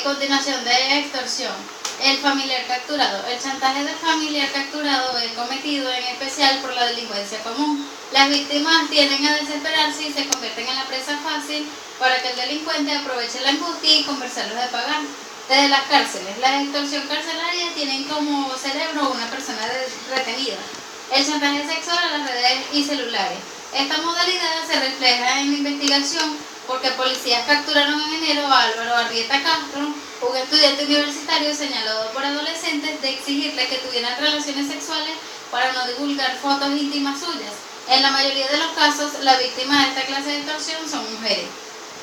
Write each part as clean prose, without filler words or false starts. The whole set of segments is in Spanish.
Continuación de extorsión. El familiar capturado. El chantaje del familiar capturado es cometido en especial por la delincuencia común. Las víctimas tienden a desesperarse y se convierten en la presa fácil para que el delincuente aproveche la angustia y convencerlos de pagar. Desde las cárceles. La extorsión carcelaria tienen como cerebro una persona retenida. El chantaje sexual a las redes y celulares. Esta modalidad se refleja en la investigación porque policías capturaron en enero a Álvaro Arrieta Castro, un estudiante universitario señalado por adolescentes de exigirle que tuvieran relaciones sexuales para no divulgar fotos íntimas suyas. En la mayoría de los casos, la víctima de esta clase de extorsión son mujeres.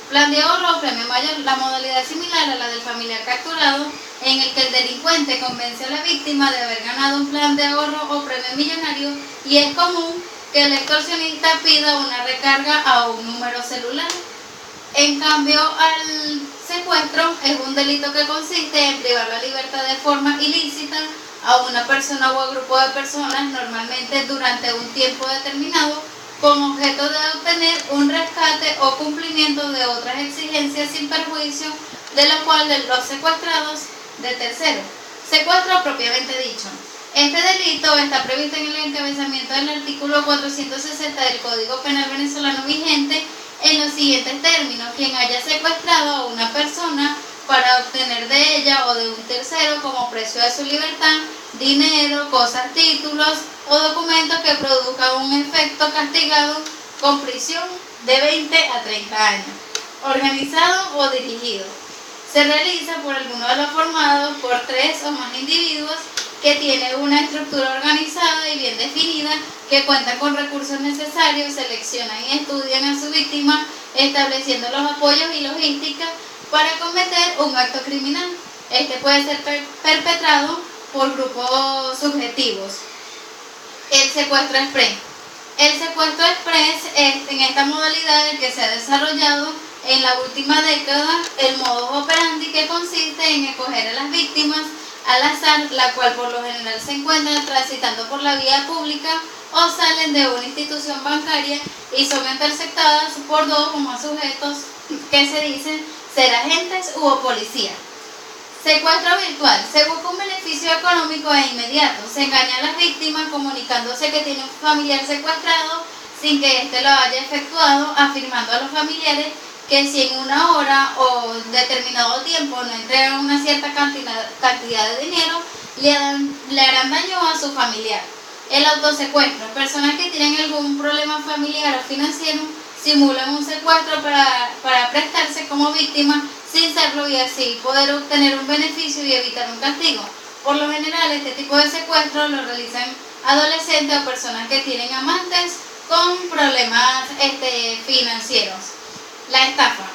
Plan de ahorro o premio mayor. La modalidad es similar a la del familiar capturado, en el que el delincuente convence a la víctima de haber ganado un plan de ahorro o premio millonario, y es común que el extorsionista pida una recarga a un número celular. En cambio, al secuestro es un delito que consiste en privar la libertad de forma ilícita a una persona o a grupo de personas, normalmente durante un tiempo determinado, con objeto de obtener un rescate o cumplimiento de otras exigencias sin perjuicio de lo cual de los secuestrados de terceros. Secuestro propiamente dicho. Este delito está previsto en el encabezamiento del artículo 460 del Código Penal venezolano vigente en los siguientes términos: quien haya secuestrado a una persona para obtener de ella o de un tercero como precio de su libertad, dinero, cosas, títulos o documentos que produzcan un efecto castigado con prisión de 20 a 30 años, organizado o dirigido. Se realiza por alguno de los formados por 3 o más individuos que tiene una estructura organizada y bien definida, que cuentan con recursos necesarios, seleccionan y estudian a su víctima, estableciendo los apoyos y logística para cometer un acto criminal. Este puede ser perpetrado por grupos subjetivos. El secuestro express. El secuestro express es en esta modalidad el que se ha desarrollado en la última década el modus operandi, que consiste en escoger a las víctimas al azar, la cual por lo general se encuentran transitando por la vía pública o salen de una institución bancaria y son interceptadas por 2 o más sujetos que se dicen ser agentes u policías. Secuestro virtual. Se busca un beneficio económico e inmediato. Se engaña a las víctimas comunicándose que tiene un familiar secuestrado sin que éste lo haya efectuado, afirmando a los familiares que si en una hora o determinado tiempo no entregan una cierta cantidad de dinero, le harán daño a su familiar. El autosecuestro. Personas que tienen algún problema familiar o financiero simulan un secuestro para prestarse como víctima sin serlo y así poder obtener un beneficio y evitar un castigo. Por lo general, este tipo de secuestro lo realizan adolescentes o personas que tienen amantes con problemas financieros. La estafa.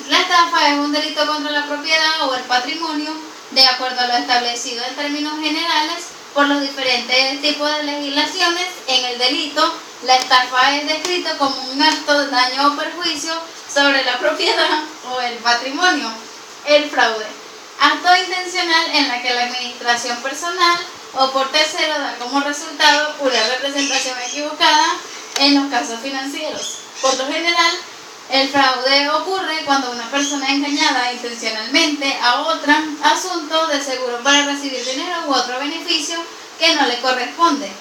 La estafa es un delito contra la propiedad o el patrimonio, de acuerdo a lo establecido en términos generales por los diferentes tipos de legislaciones. En el delito, la estafa es descrito como un acto de daño o perjuicio sobre la propiedad o el patrimonio. El fraude. Acto intencional en la que la administración personal o por tercero da como resultado una representación equivocada en los casos financieros. Por lo general, el fraude ocurre cuando una persona es engañada intencionalmente a otra asunto de seguro para recibir dinero u otro beneficio que no le corresponde.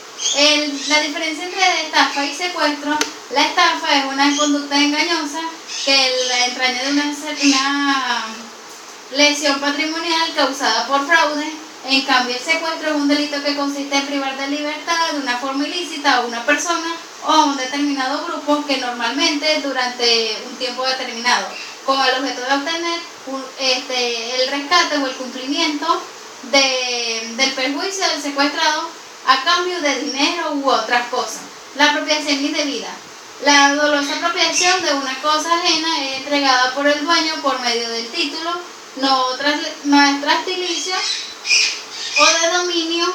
La diferencia entre estafa y secuestro: la estafa es una conducta engañosa que la entraña de una lesión patrimonial causada por fraude. En cambio, el secuestro es un delito que consiste en privar de libertad de una forma ilícita a una persona o a un determinado grupo, que normalmente durante un tiempo determinado, con el objeto de obtener el rescate o el cumplimiento del perjuicio del secuestrado a cambio de dinero u otras cosas. La apropiación indebida. La dolosa apropiación de una cosa ajena es entregada por el dueño por medio del título, no es trastilicio o de dominio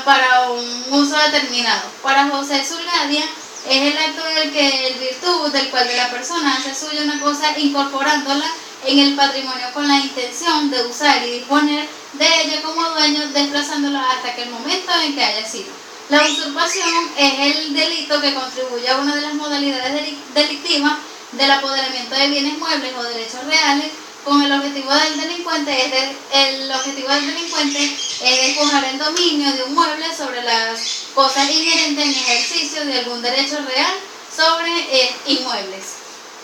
para un uso determinado. Para José Zulgadia, es el acto en el que el virtud del cual de la persona hace suya una cosa incorporándola en el patrimonio con la intención de usar y disponer de ella como dueño, desplazándola hasta aquel momento en que haya sido. La usurpación es el delito que contribuye a una de las modalidades delictivas del apoderamiento de bienes muebles o derechos reales con el objetivo del delincuente es despojar el dominio de un mueble sobre las cosas inherentes en ejercicio de algún derecho real sobre inmuebles.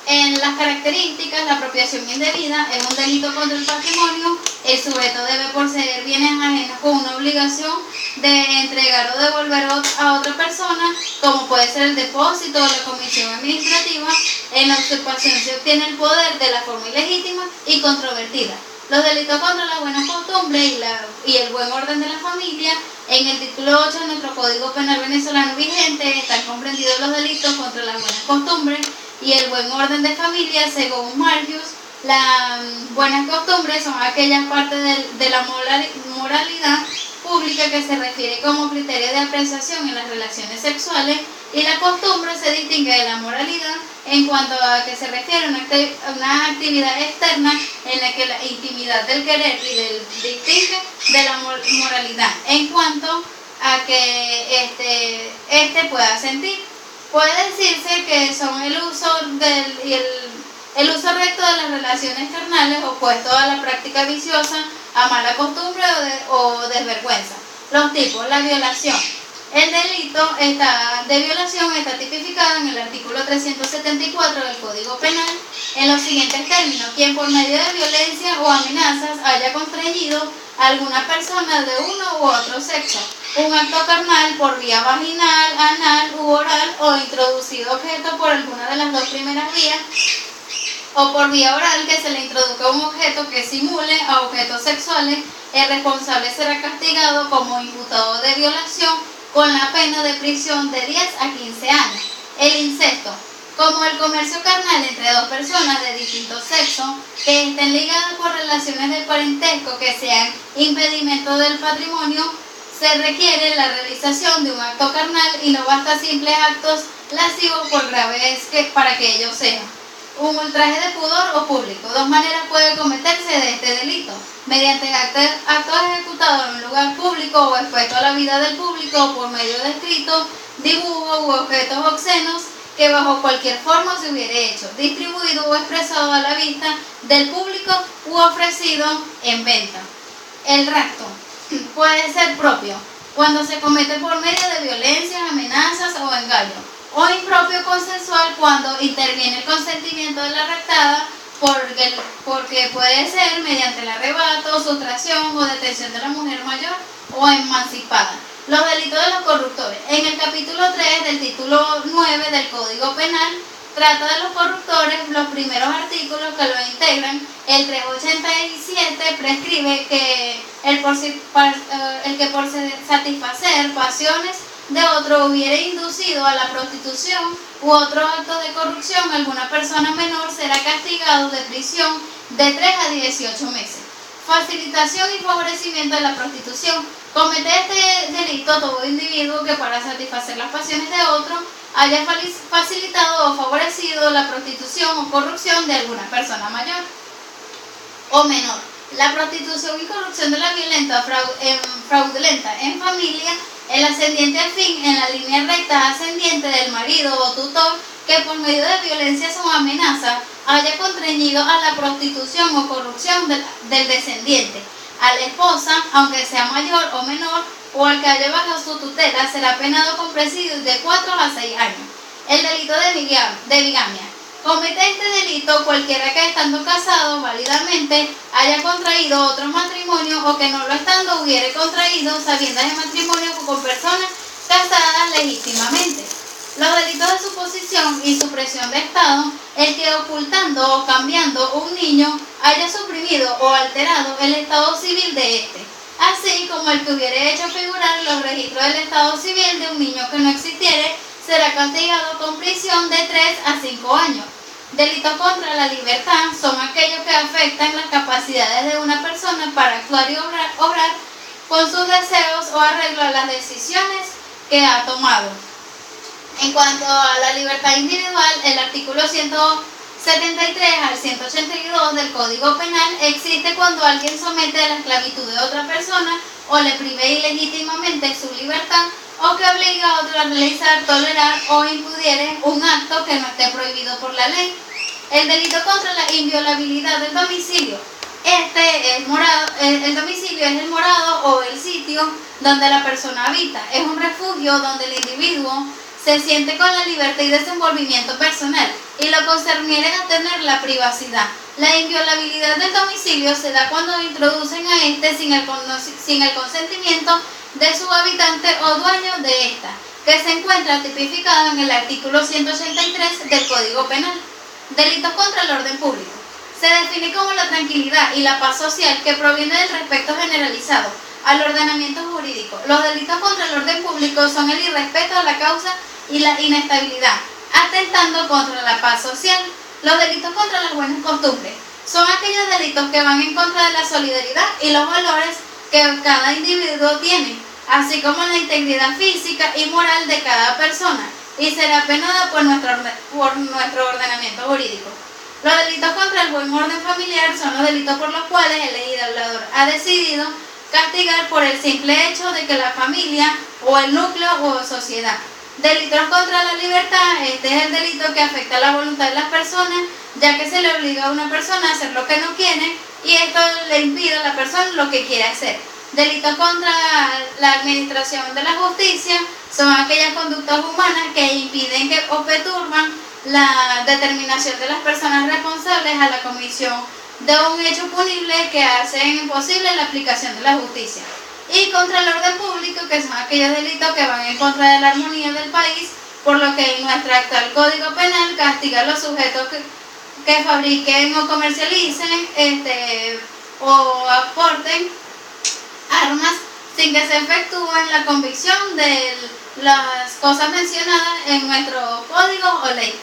En las características, la apropiación indebida es un delito contra el patrimonio. El sujeto debe poseer bienes ajenos con una obligación de entregar o devolver a otra persona, como puede ser el depósito o la comisión administrativa. En la usurpación se obtiene el poder de la forma ilegítima y controvertida. Los delitos contra las buenas costumbres y el buen orden de la familia. En el título 8 de nuestro Código Penal venezolano vigente están comprendidos los delitos contra las buenas costumbres y el buen orden de familia. Según Marcus, las buenas costumbres son aquellas partes de la moralidad pública que se refiere como criterio de apreciación en las relaciones sexuales, y la costumbre se distingue de la moralidad en cuanto a que se refiere a una actividad externa en la que la intimidad del querer y del distingue de la moralidad en cuanto a que este pueda sentir. Puede decirse que son el uso recto de las relaciones carnales opuesto a la práctica viciosa, a mala costumbre o desvergüenza. Los tipos: la violación. El delito de violación está tipificado en el artículo 374 del Código Penal en los siguientes términos: quien por medio de violencia o amenazas haya contraído a alguna persona de uno u otro sexo un acto carnal por vía vaginal, anal u oral, o introducido objeto por alguna de las dos primeras vías, o por vía oral que se le introduzca un objeto que simule a objetos sexuales, el responsable será castigado como imputado de violación con la pena de prisión de 10 a 15 años. El incesto, como el comercio carnal entre dos personas de distinto sexo que estén ligadas por relaciones de parentesco que sean impedimento del patrimonio, se requiere la realización de un acto carnal y no basta simples actos lascivos por graves para que ello sea un ultraje de pudor o público. Dos maneras puede cometerse de este delito: mediante actos ejecutados en un lugar público o expuesto a la vida del público, o por medio de escritos, dibujos u objetos obscenos que bajo cualquier forma se hubiere hecho, distribuido o expresado a la vista del público u ofrecido en venta. El rapto puede ser propio cuando se comete por medio de violencias, amenazas o engaño, o impropio consensual cuando interviene el consentimiento de la raptada, porque puede ser mediante el arrebato, sustracción o detención de la mujer mayor o emancipada. Los delitos de los corruptores. En el capítulo 3 del título 9 del Código Penal trata de los corruptores. Los primeros artículos que lo integran, el 387, prescribe que el que por satisfacer pasiones de otro hubiere inducido a la prostitución u otro acto de corrupción a alguna persona menor, será castigado de prisión de 3 a 18 meses. Facilitación y favorecimiento de la prostitución. Comete este delito todo individuo que para satisfacer las pasiones de otro haya facilitado o favorecido la prostitución o corrupción de alguna persona mayor o menor. La prostitución y corrupción de la fraudulenta en familia, el ascendiente al fin en la línea recta ascendiente del marido o tutor que por medio de violencias o amenazas haya contrañido a la prostitución o corrupción del descendiente, a la esposa, aunque sea mayor o menor, o al que haya bajo su tutela, será penado con presidio de 4 a 6 años. El delito de bigamia. Comete este delito cualquiera que estando casado válidamente haya contraído otro matrimonio, o que no lo estando hubiere contraído sabiendo de matrimonio con personas casadas legítimamente. Los delitos de suposición y supresión de estado, el que ocultando o cambiando un niño haya suprimido o alterado el estado civil de éste, así como el que hubiere hecho figurar los registros del estado civil de un niño que no existiere, será castigado con prisión de 3 a 5 años. Delitos contra la libertad son aquellos que afectan las capacidades de una persona para actuar y obrar con sus deseos o arreglo a las decisiones que ha tomado. En cuanto a la libertad individual, el artículo 173 al 182 del Código Penal existe cuando alguien somete a la esclavitud de otra persona o le prive ilegítimamente su libertad, o que obliga a otro a realizar, tolerar o impudiere un acto que no esté prohibido por la ley. El delito contra la inviolabilidad del domicilio. Este es morado, el domicilio es el morado o el sitio donde la persona habita. Es un refugio donde el individuo se siente con la libertad y desenvolvimiento personal y lo concerniere a tener la privacidad. La inviolabilidad del domicilio se da cuando introducen a este sin el consentimiento de su habitante o dueño de esta, que se encuentra tipificado en el artículo 183 del Código Penal. Delitos contra el orden público. Se define como la tranquilidad y la paz social que proviene del respeto generalizado al ordenamiento jurídico. Los delitos contra el orden público son el irrespeto a la causa y la inestabilidad, atentando contra la paz social. Los delitos contra las buenas costumbres son aquellos delitos que van en contra de la solidaridad y los valores que cada individuo tiene, así como la integridad física y moral de cada persona, y será penada por nuestro ordenamiento jurídico. Los delitos contra el buen orden familiar son los delitos por los cuales el legislador ha decidido castigar por el simple hecho de que la familia o el núcleo o sociedad. Delitos contra la libertad. Este es el delito que afecta a la voluntad de las personas, ya que se le obliga a una persona a hacer lo que no quiere y esto le impide a la persona lo que quiere hacer. Delitos contra la administración de la justicia son aquellas conductas humanas que impiden o perturban la determinación de las personas responsables a la comisión de un hecho punible que hacen imposible la aplicación de la justicia. Y contra el orden público, que son aquellos delitos que van en contra de la armonía del país, por lo que en nuestro actual Código Penal castiga a los sujetos que fabriquen o comercialicen o aporten armas sin que se efectúe la convicción de las cosas mencionadas en nuestro código o ley.